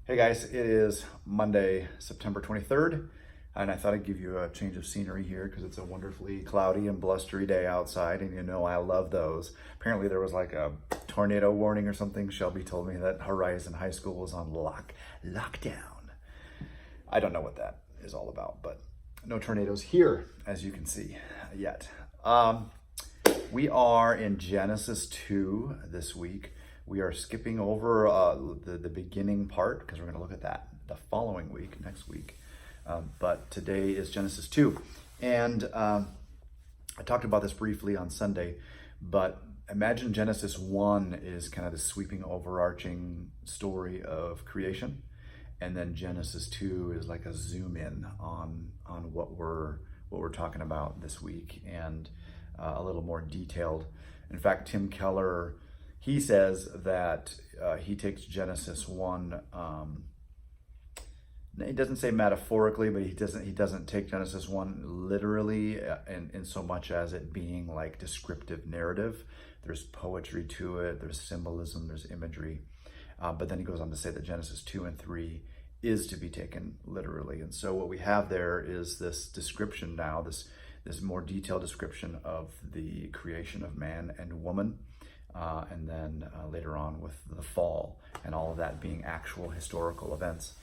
Hey guys, it is Monday, September 23rd, and I thought I'd give you a change of scenery here because it's a wonderfully cloudy and blustery day outside, and you know I love those. Apparently there was like a tornado warning or something. Shelby told me that Horizon High School was on lockdown. I don't know what that is all about, but no tornadoes here, as you can see, yet. We are in Genesis 2 this week. We are skipping over the beginning part because we're going to look at that the following week, next week. But today is Genesis 2. And I talked about this briefly on Sunday, but imagine Genesis 1 is kind of the sweeping, overarching story of creation. And then Genesis 2 is like a zoom in on what we're talking about this week and a little more detailed. In fact, Tim Keller, he says that he takes Genesis 1, he doesn't say metaphorically, but he doesn't take Genesis 1 literally in so much as it being like descriptive narrative. There's poetry to it, there's symbolism, there's imagery. But then he goes on to say that Genesis 2 and 3 is to be taken literally. And so what we have there is this description now, this more detailed description of the creation of man and woman. And then later on with the fall and all of that being actual historical events.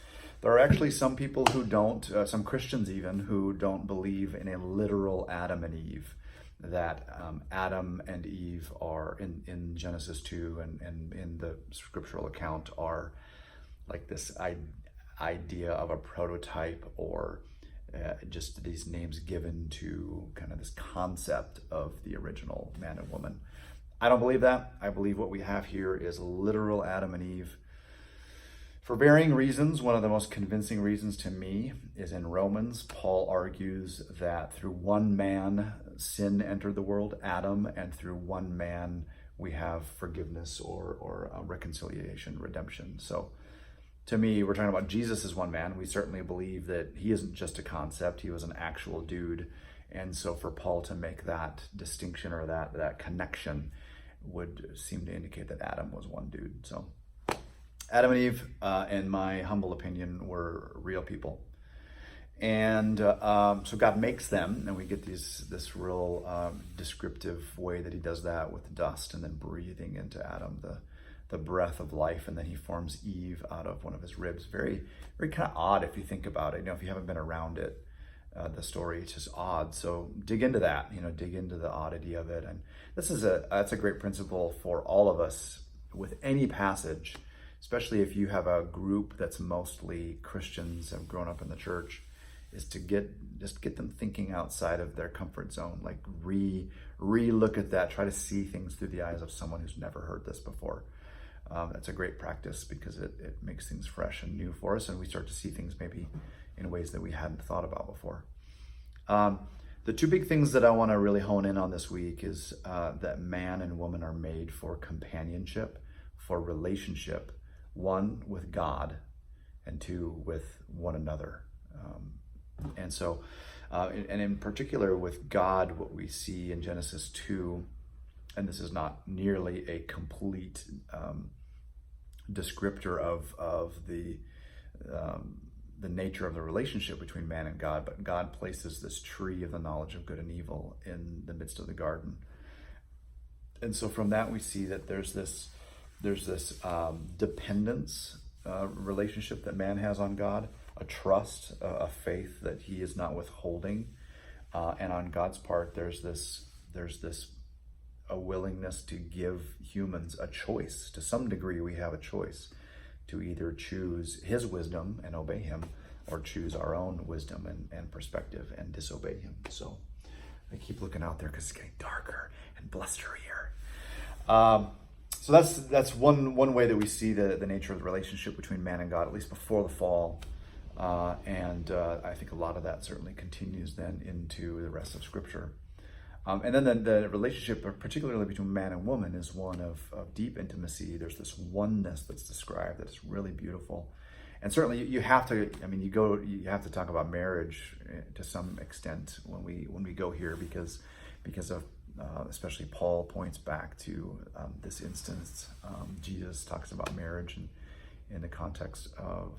There are actually some people who don't, some Christians even, who don't believe in a literal Adam and Eve, that Adam and Eve are in Genesis 2 and in the scriptural account are like this idea of a prototype or just these names given to kind of this concept of the original man and woman. I don't believe that. I believe what we have here is literal Adam and Eve. For varying reasons, one of the most convincing reasons to me is in Romans. Paul argues that through one man, sin entered the world, Adam, and through one man, we have forgiveness or reconciliation, redemption. So to me, we're talking about Jesus as one man. We certainly believe that he isn't just a concept. He was an actual dude. And so for Paul to make that distinction or that connection would seem to indicate that Adam was one dude. So Adam and Eve, in my humble opinion, were real people. And so God makes them, and we get this real descriptive way that he does that with dust and then breathing into Adam the breath of life, and then he forms Eve out of one of his ribs. Very, very kind of odd if you think about it. You know, if you haven't been around it, the story, it's just odd. So dig into that, dig into the oddity of it. And that's a great principle for all of us with any passage, especially if you have a group that's mostly Christians, have grown up in the church, is to get them thinking outside of their comfort zone, like re-look at that, try to see things through the eyes of someone who's never heard this before. That's a great practice because it makes things fresh and new for us, and we start to see things maybe in ways that we hadn't thought about before. The two big things that I want to really hone in on this week is that man and woman are made for companionship, for relationship, one with God and two with one another. And so, and in particular with God, what we see in Genesis 2, and this is not nearly a complete descriptor of the nature of the relationship between man and God, but God places this tree of the knowledge of good and evil in the midst of the garden. And so from that we see that there's this dependence relationship that man has on God, a trust, a faith that he is not withholding, and on God's part there's a willingness to give humans a choice. To some degree we have a choice to either choose his wisdom and obey him, or choose our own wisdom and perspective and disobey him. So I keep looking out there because it's getting darker and blusterier. So that's one way that we see the nature of the relationship between man and God, at least before the fall. And I think a lot of that certainly continues then into the rest of Scripture. And then the relationship, particularly between man and woman, is one of deep intimacy. There's this oneness that's described that's really beautiful. And certainly you have to, you have to talk about marriage to some extent when we go here because of especially Paul points back to this instance. Jesus talks about marriage in the context of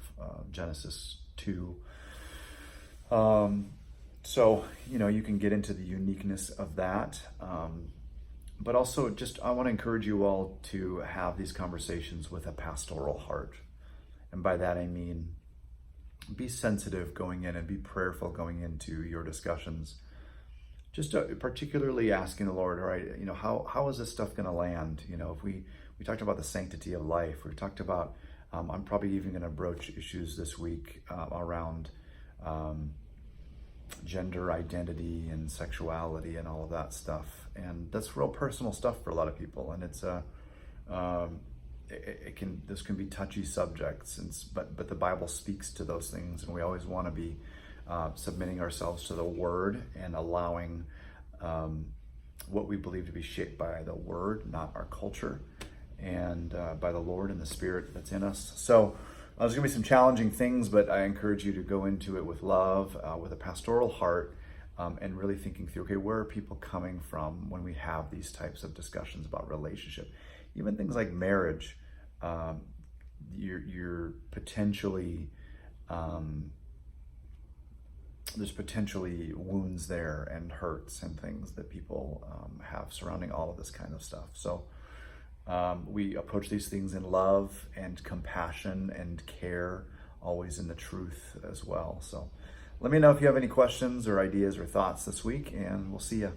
Genesis 2. So, you can get into the uniqueness of that. But also I want to encourage you all to have these conversations with a pastoral heart. And by that, I mean, be sensitive going in and be prayerful going into your discussions. Just particularly asking the Lord, all right, how is this stuff going to land? If we talked about the sanctity of life, we've talked about, I'm probably even going to broach issues this week around gender identity and sexuality and all of that stuff. And that's real personal stuff for a lot of people. And it's this can be touchy subjects, but the Bible speaks to those things, and we always want to be submitting ourselves to the Word and allowing what we believe to be shaped by the Word, not our culture, and by the Lord and the Spirit that's in us. So there's going to be some challenging things, but I encourage you to go into it with love, with a pastoral heart, and really thinking through, okay, where are people coming from when we have these types of discussions about relationship? Even things like marriage, you're potentially, there's potentially wounds there and hurts and things that people have surrounding all of this kind of stuff. So we approach these things in love and compassion and care, always in the truth as well. So let me know if you have any questions or ideas or thoughts this week, and we'll see you.